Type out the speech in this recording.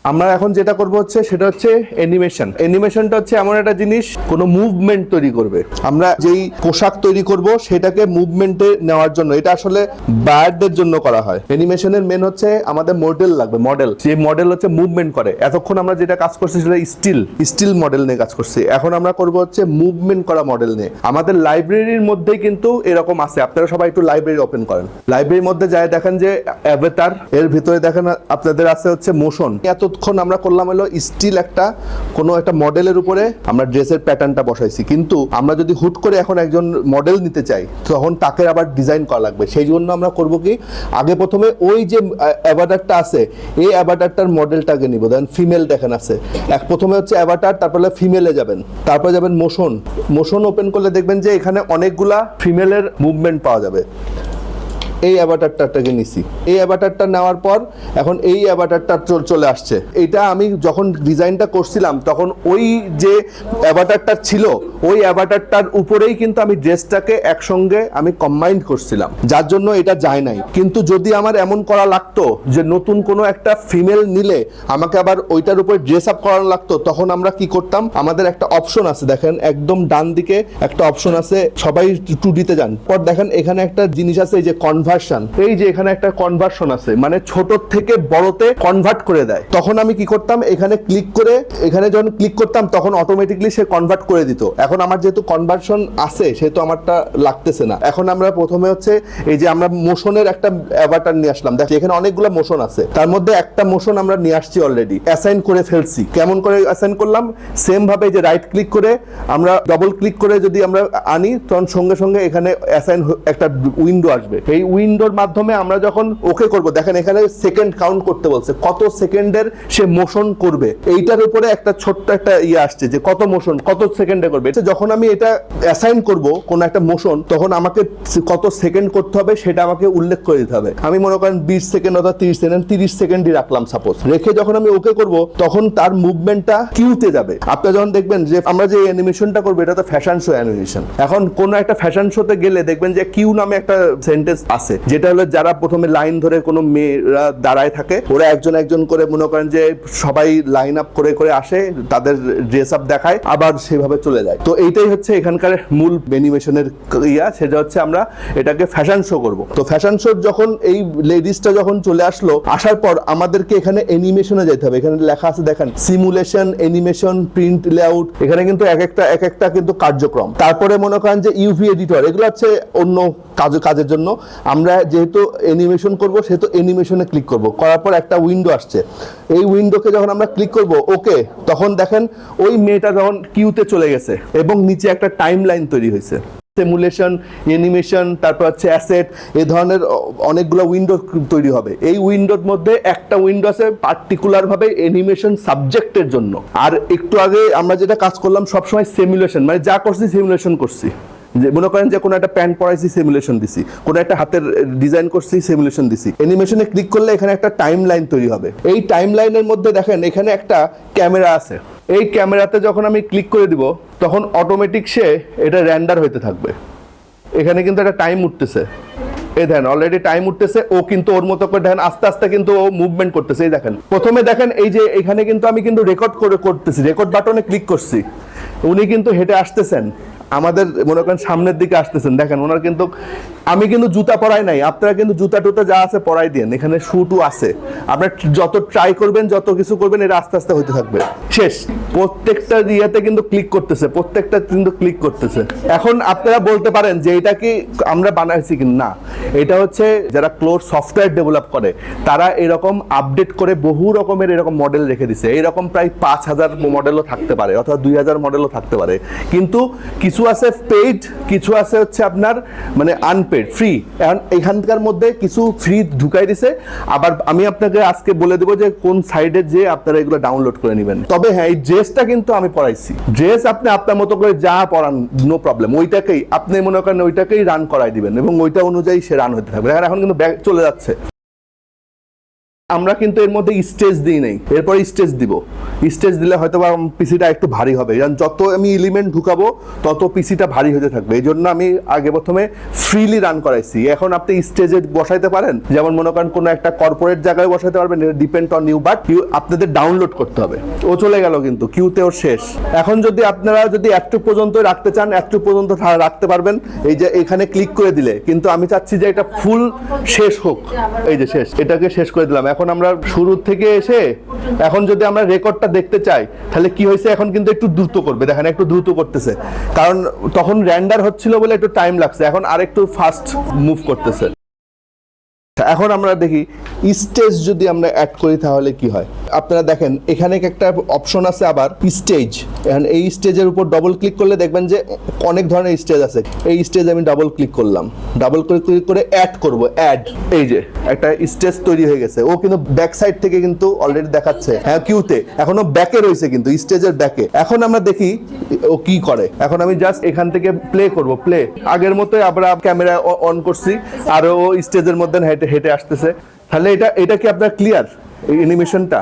আমরা এখন যেটা করব হচ্ছে সেটা হচ্ছে অ্যানিমেশন। অ্যানিমেশনটা হচ্ছে এমন একটা জিনিস, কোনো মুভমেন্ট তৈরি করবে। আমরা যেই পোশাক তৈরি করব সেটাকে মুভমেন্টে নেওয়ার জন্য, এটা আসলে বায়ারদের জন্য করা হয়। অ্যানিমেশনের মেন হচ্ছে আমাদের মডেল লাগবে, মডেল। যে মডেল হচ্ছে মুভমেন্ট করে। এতক্ষণ আমরা যেটা কাজ করছি সেটা স্টিল মডেল নিয়ে কাজ করছি। এখন আমরা করব হচ্ছে মুভমেন্ট করা মডেল নিয়ে। আমাদের লাইব্রেরির মধ্যেই কিন্তু এরকম আছে। আপনারা সবাই একটু লাইব্রেরি ওপেন করেন। লাইব্রেরির মধ্যে যায় দেখেন যে অ্যাভাটার, এর ভিতরে দেখেন আপনাদের আছে হচ্ছে মোশন। এতক্ষণ আমরা করলাম হলো স্টিল একটা কোনো একটা মডেলের উপরে আমরা ড্রেসের প্যাটার্নটা বসাইছি। কিন্তু আমরা যদি হুট করে এখন একজন মডেল নিতে চাই তখন তাকে আবার ডিজাইন করা লাগবে। সেই জন্য আমরা করব কি, আগে প্রথমে ওই যে অ্যাভাটারটা আছে এই অ্যাভাটারটার মডেলটাকে নিব। দেন ফিমেল দেখেন আছে, প্রথমে হচ্ছে অ্যাভাটার, তারপরে ফিমেলে যাবেন, তারপরে যাবেন মোশন ওপেন করলে দেখবেন যে এখানে অনেকগুলা ফিমেলের মুভমেন্ট পাওয়া যাবে। এই অ্যাভাটারটাকে নিছি। এই অ্যাভাটারটা নেওয়ার পর এখন এই অ্যাভাটারটা চলে আসছে। এটা আমি যখন ডিজাইনটা করছিলাম তখন ওই যে অ্যাভাটারটা ছিল ওই অ্যাভাটারটার উপরেই কিন্তু আমি ড্রেসটাকে একসঙ্গে আমি কম্বাইন করছিলাম, যার জন্য এটা যায় নাই। কিন্তু যদি আমার এমন করা লাগতো যে নতুন কোনো একটা ফিমেল নিলে আমাকে আবার ওইটার উপর ড্রেস আপ করানো লাগতো, তখন আমরা কি করতাম, আমাদের একটা অপশন আছে দেখেন একদম ডান দিকে একটা অপশন আছে, সবাই 2D তে যান। পর দেখেন এখানে একটা জিনিস আছে, এই যে কনভার্সন, এই যে এখানে একটা কনভার্সন আছে, মানে ছোট থেকে বড়তে কনভার্ট করে দেয়। তখন আমি কি করতাম, এখানে ক্লিক করে, এখানে যখন ক্লিক করতাম তখন অটোমেটিকলি সে কনভার্ট করে দিত। এখন আমার যেহেতু কনভার্সন আছে সেহেতু আমারটা লাগতেছে না। এখন আমরা প্রথমে হচ্ছে এই যে আমরা মোশনের একটা অ্যাভাটার নিয়ে আসলাম। দেখো এখানে অনেকগুলো মোশন আছে, তার মধ্যে একটা মোশন আমরা নিয়ে আসছি অলরেডি, অ্যাসাইন করে ফেলছি। কেমন করে অ্যাসাইন করলাম, সেম ভাবে যে রাইট ক্লিক করে আমরা ডবল ক্লিক করে যদি আমরা আনি তখন সঙ্গে সঙ্গে এখানে অ্যাসাইন একটা উইন্ডো আসবে। এই উইন্ডোর মাধ্যমে আমরা যখন ওকে করব, দেখেন এখানে সেকেন্ড কাউন্ট করতে বলছে, কত সেকেন্ডের সে মোশন করবে। এইটার উপরে একটা ছোট্ট একটা ইয়ে আসছে যে কত মোশন কত সেকেন্ডে করবে। যখন আমি এটা অ্যাসাইন করব কোন একটা মোশন, তখন আমাকে কত সেকেন্ড করতে হবে সেটা আমাকে উল্লেখ করে দিতে হবে। আমি মনে করেন 20 সেকেন্ড অথবা 30 সেকেন্ডই রাখলাম সাপোজ, রেখে যখন আমি ওকে করব তখন তার মুভমেন্টটা কিউতে যাবে। আপনারা যখন দেখবেন যে আমরা যে অ্যানিমেশনটা করবো এটা তো ফ্যাশন শো অ্যানিমেশন। এখন কোন একটা ফ্যাশন শোতে গেলে দেখবেন যে কিউ নামে একটা সেন্টেন্স আছে, যেটা হলো যারা প্রথমে লাইন ধরে কোনো মেয়েরা দাঁড়ায় থাকে, ওরা একজন একজন করে মনে করেন যে সবাই লাইন আপ করে করে আসে, তাদের ড্রেস আপ দেখায়, আবার সেভাবে চলে যায়। তো এইটাই হচ্ছে এখানকার মূল অ্যানিমেশনের ইয়া, সেটা হচ্ছে আমরা এটাকে ফ্যাশন শো করব। তো ফ্যাশন শো যখন এই লেডিসটা যখন চলে আসলো, আসার পর আমাদেরকে এখানে অ্যানিমেশনে যেতে হবে। এখানে লেখা আছে দেখেন সিমুলেশন, অ্যানিমেশন, প্রিন্ট লেআউট, এখানে কিন্তু এক একটা কিন্তু কার্যক্রম। তারপরে মনে করেন যে ইউভি এডিটর, এগুলো হচ্ছে অন্য কাজের জন্য। আমরা যেহেতু অ্যানিমেশন করব সেহেতু অ্যানিমেশনে ক্লিক করব, করার পর একটা উইন্ডো আসছে। এই উইন্ডোকে যখন আমরা ক্লিক করব ওকে, তখন দেখেন ওই মেয়েটা যখন কিউতে চলে গেছে এবং নিচে একটা টাইম লাইন তৈরি হয়েছে। সিমুলেশন, অ্যানিমেশন, তারপর হচ্ছে অ্যাসেট, এই ধরনের অনেকগুলো উইন্ডো তৈরি হবে। এই উইন্ডোর মধ্যে একটা উইন্ডো আছে পার্টিকুলার ভাবে অ্যানিমেশন সাবজেক্টের জন্য। আর একটু আগে আমরা যেটা কাজ করলাম সবসময় সিমুলেশন, মানে যা করছি সিমুলেশন করছি। যে মনে করেন যে কোনো একটা প্যান্ট পরাইছি সিমুলেশন দিছি, কোনো একটা হাতের ডিজাইন করছি সিমুলেশন দিছি। অ্যানিমেশনে ক্লিক করলে এখানে একটা টাইম লাইন তৈরি হবে। এই টাইম লাইনের মধ্যে দেখেন এখানে একটা ক্যামেরা আছে। এই ক্যামেরাতে যখন আমি ক্লিক করে দিব তখন অটোমেটিক সে এটা রেন্ডার হইতে থাকবে। এখানে কিন্তু একটা টাইম উঠতেছে, এই দেখেন অলরেডি টাইম উঠতেছে। ও কিন্তু ওর মতো করে দেখেন আস্তে আস্তে কিন্তু ও মুভমেন্ট করতেছে। এই দেখেন প্রথমে দেখেন এই যে এখানে কিন্তু আমি কিন্তু রেকর্ড করতেছি, রেকর্ড বাটনে ক্লিক করছি, উনি কিন্তু হেঁটে আসতেছেন আমাদের মনে করেন সামনের দিকে আসতেছেন। দেখেন ওনার কিন্তু, আমি কিন্তু জুতা পরাই নাই, আপনারা কিন্তু জুতা টুতা যা আছে পরাই দেন, এখানে শু টু আছে। আপনারা যত ট্রাই করবেন যত কিছু করবেন এটা আস্তে আস্তে হতে থাকবে। শেষ, প্রত্যেকটা ইয়েতে কিন্তু ক্লিক করতেছে, প্রত্যেকটা কিন্তু ক্লিক করতেছে। এখন আপনারা বলতে পারেন যে এটা কি আমরা বানাইছি কি না, এটা হচ্ছে যারা ক্লোজ সফটওয়্যার ডেভেলপ করে তারা এরকম আপডেট করে বহু রকমের এরকম মডেল রেখে দিছে। এইরকম প্রায় 5000 মডেলও থাকতে পারে অথবা 2000 মডেলও থাকতে পারে। কিন্তু কিছু আছে পেইড, কিছু আছে হচ্ছে আপনার মানে আনপেড, ফ্রি। এখন এখানকার মধ্যে কিছু ফ্রি ঢুকাই দিছে। আবার আমি আপনাকে আজকে বলে দেবো যে কোন সাইডে যে আপনারা এগুলো ডাউনলোড করে নেবেন। তবে হ্যাঁ, এই ড্রেসটা কিন্তু আমি পড়াইছি। ড্রেস আপনি আপনার মতো করে যা পড়ান নো প্রবলেম, ওইটাকেই আপনি মনে করেন ওইটাকেই রান করাই দিবেন এবং ওইটা অনুযায়ী সে রান হতে থাকবে। এখন কিন্তু ব্যাগ চলে যাচ্ছে। আমরা কিন্তু এর মধ্যে স্টেজ দিই নাই, এরপর স্টেজ দিব। স্টেজ দিলে হয়তো বা পিসিটা একটু ভারী হবে, কারণ যত আমি এলিমেন্ট ঢুকাবো তত পিসিটা ভারী হতে থাকবে। এই জন্য আমি আগে প্রথমে ফ্রিলি রান করাইছি। এখন আপনি স্টেজে বসাইতে পারেন, যেমন মনে করেন কোনো একটা কর্পোরেট জায়গায় বসাইতে পারবেন, ডিপেন্ড অন ইউ, বাট আপনাদের ডাউনলোড করতে হবে। ও চলে গেল কিন্তু কিউতে ওর শেষ। এখন যদি আপনারা যদি একটু পর্যন্ত রাখতে চান, একটু পর্যন্ত রাখতে পারবেন। এই যে এখানে ক্লিক করে দিলে, কিন্তু আমি চাচ্ছি যে এটা ফুল শেষ হোক। এই যে শেষ, এটাকে শেষ করে দিলাম। এখন আমরা শুরু থেকে এসে এখন যদি আমরা রেকর্ডটা দেখতে চাই, তাহলে কি হয়েছে, এখন কিন্তু একটু দ্রুত করবে, দেখেন একটু দ্রুত করতেছে, কারণ তখন র্যান্ডার হচ্ছিল বলে একটু টাইম লাগছে, এখন আরেকটু ফাস্ট মুভ করতেছে। এখন আমরা দেখি স্টেজ যদি আমরা অ্যাড করি তাহলে কি হয়। আপনারা দেখেন এখানে একটা অপশন আছে আবার স্টেজ। এখন এই স্টেজের উপর ডবল ক্লিক করলে দেখবেন যে অনেক ধরনের স্টেজ আছে। এই স্টেজ আমি ডাবল ক্লিক করলাম, ডাবল ক্লিক করে অ্যাড করব, অ্যাড। এই যে একটা স্টেজ তৈরি হয়ে গেছে। ও কিন্তু ব্যাক সাইড থেকে কিন্তু অলরেডি দেখাচ্ছে, হ্যাঁ কিউতে এখনো ব্যাকে রয়েছে, কিন্তু স্টেজের ব্যাকে। এখন আমরা দেখি ও কি করে। এখন আমি জাস্ট এখান থেকে প্লে করব, প্লে। আগের মতোই আমরা ক্যামেরা অন করছি, আর ও স্টেজের মধ্যে হেঁটে হেঁটে আসতেছে। তাহলে এটা কি আপনার ক্লিয়ার, এই অ্যানিমেশনটা?